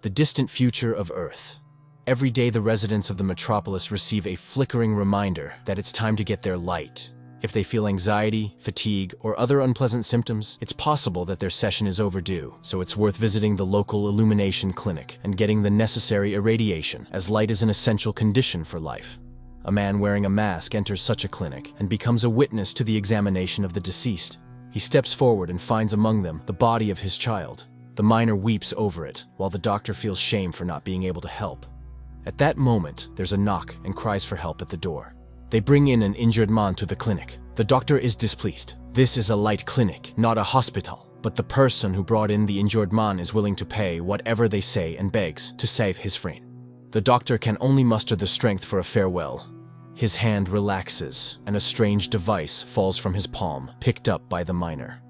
The distant future of Earth. Every day the residents of the metropolis receive a flickering reminder that it's time to get their light. If they feel anxiety, fatigue, or other unpleasant symptoms, it's possible that their session is overdue, so it's worth visiting the local illumination clinic and getting the necessary irradiation, as light is an essential condition for life. A man wearing a mask enters such a clinic and becomes a witness to the examination of the deceased. He steps forward and finds among them the body of his child. The miner weeps over it, while the doctor feels shame for not being able to help. At that moment, there's a knock and cries for help at the door. They bring in an injured man to the clinic. The doctor is displeased. This is a light clinic, not a hospital. But the person who brought in the injured man is willing to pay whatever they say and begs to save his friend. The doctor can only muster the strength for a farewell. His hand relaxes, and a strange device falls from his palm, picked up by the miner.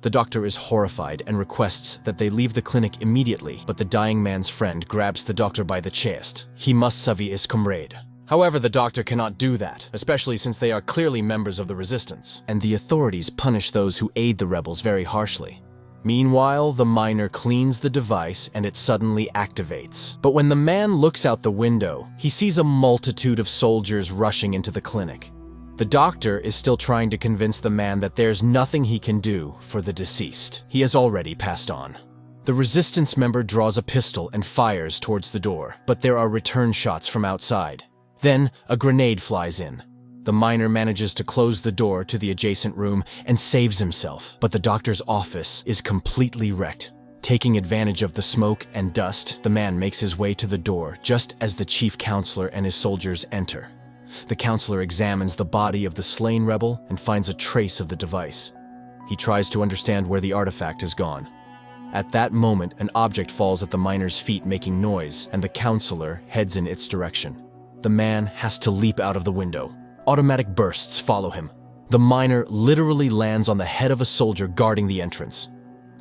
The doctor is horrified and requests that they leave the clinic immediately, but the dying man's friend grabs the doctor by the chest. He must save his comrade. However, the doctor cannot do that, especially since they are clearly members of the resistance, and the authorities punish those who aid the rebels very harshly. Meanwhile, the miner cleans the device and it suddenly activates. But when the man looks out the window, he sees a multitude of soldiers rushing into the clinic. The doctor is still trying to convince the man that there's nothing he can do for the deceased. He has already passed on. The resistance member draws a pistol and fires towards the door, but there are return shots from outside. Then, a grenade flies in. The miner manages to close the door to the adjacent room and saves himself, but the doctor's office is completely wrecked. Taking advantage of the smoke and dust, the man makes his way to the door just as the chief counselor and his soldiers enter. The counselor examines the body of the slain rebel and finds a trace of the device. He tries to understand where the artifact has gone. At that moment, an object falls at the miner's feet making noise, and the counselor heads in its direction. The man has to leap out of the window. Automatic bursts follow him. The miner literally lands on the head of a soldier guarding the entrance.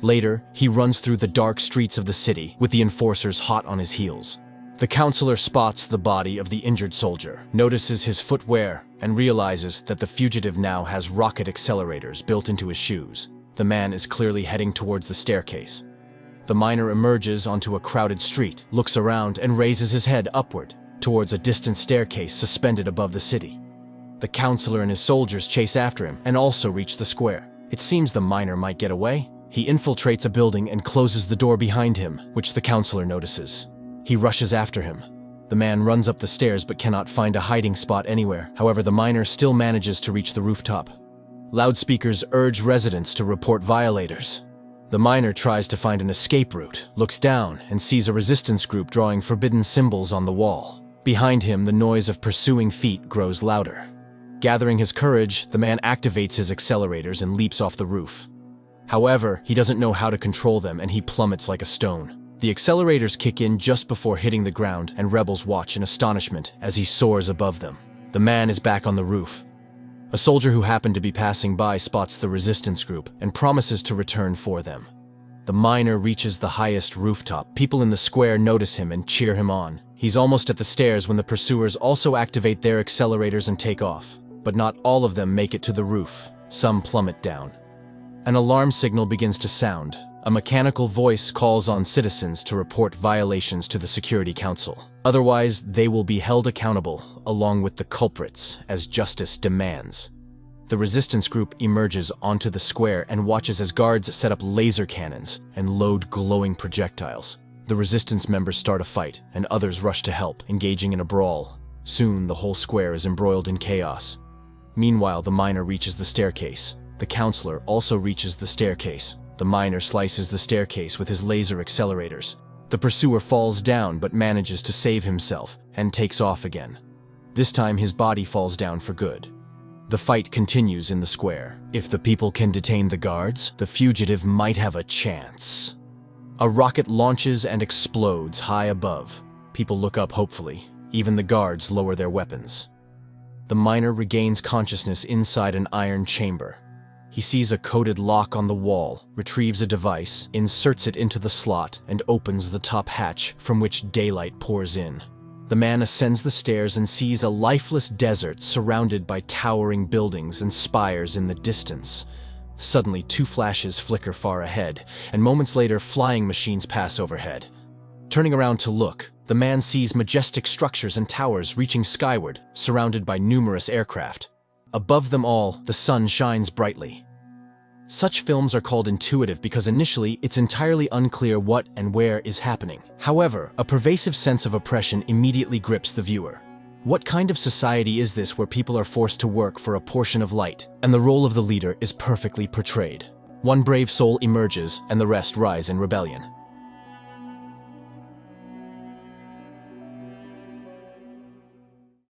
Later, he runs through the dark streets of the city with the enforcers hot on his heels. The counselor spots the body of the injured soldier, notices his footwear, and realizes that the fugitive now has rocket accelerators built into his shoes. The man is clearly heading towards the staircase. The miner emerges onto a crowded street, looks around, and raises his head upward towards a distant staircase suspended above the city. The counselor and his soldiers chase after him and also reach the square. It seems the miner might get away. He infiltrates a building and closes the door behind him, which the counselor notices. He rushes after him. The man runs up the stairs but cannot find a hiding spot anywhere. However, the miner still manages to reach the rooftop. Loudspeakers urge residents to report violators. The miner tries to find an escape route, looks down, and sees a resistance group drawing forbidden symbols on the wall. Behind him, the noise of pursuing feet grows louder. Gathering his courage, the man activates his accelerators and leaps off the roof. However, he doesn't know how to control them and he plummets like a stone. The accelerators kick in just before hitting the ground, and rebels watch in astonishment as he soars above them. The man is back on the roof. A soldier who happened to be passing by spots the resistance group and promises to return for them. The miner reaches the highest rooftop. People in the square notice him and cheer him on. He's almost at the stairs when the pursuers also activate their accelerators and take off. But not all of them make it to the roof. Some plummet down. An alarm signal begins to sound. A mechanical voice calls on citizens to report violations to the Security Council. Otherwise, they will be held accountable, along with the culprits, as justice demands. The resistance group emerges onto the square and watches as guards set up laser cannons and load glowing projectiles. The resistance members start a fight, and others rush to help, engaging in a brawl. Soon, the whole square is embroiled in chaos. Meanwhile, the miner reaches the staircase. The counselor also reaches the staircase. The miner slices the staircase with his laser accelerators. The pursuer falls down but manages to save himself and takes off again. This time, his body falls down for good. The fight continues in the square. If the people can detain the guards, the fugitive might have a chance. A rocket launches and explodes high above. People look up hopefully. Even the guards lower their weapons. The miner regains consciousness inside an iron chamber. He sees a coded lock on the wall, retrieves a device, inserts it into the slot, and opens the top hatch from which daylight pours in. The man ascends the stairs and sees a lifeless desert surrounded by towering buildings and spires in the distance. Suddenly, two flashes flicker far ahead, and moments later, flying machines pass overhead. Turning around to look, the man sees majestic structures and towers reaching skyward, surrounded by numerous aircraft. Above them all, the sun shines brightly. Such films are called intuitive because initially it's entirely unclear what and where is happening. However, a pervasive sense of oppression immediately grips the viewer. What kind of society is this where people are forced to work for a portion of light, and the role of the leader is perfectly portrayed? One brave soul emerges, and the rest rise in rebellion.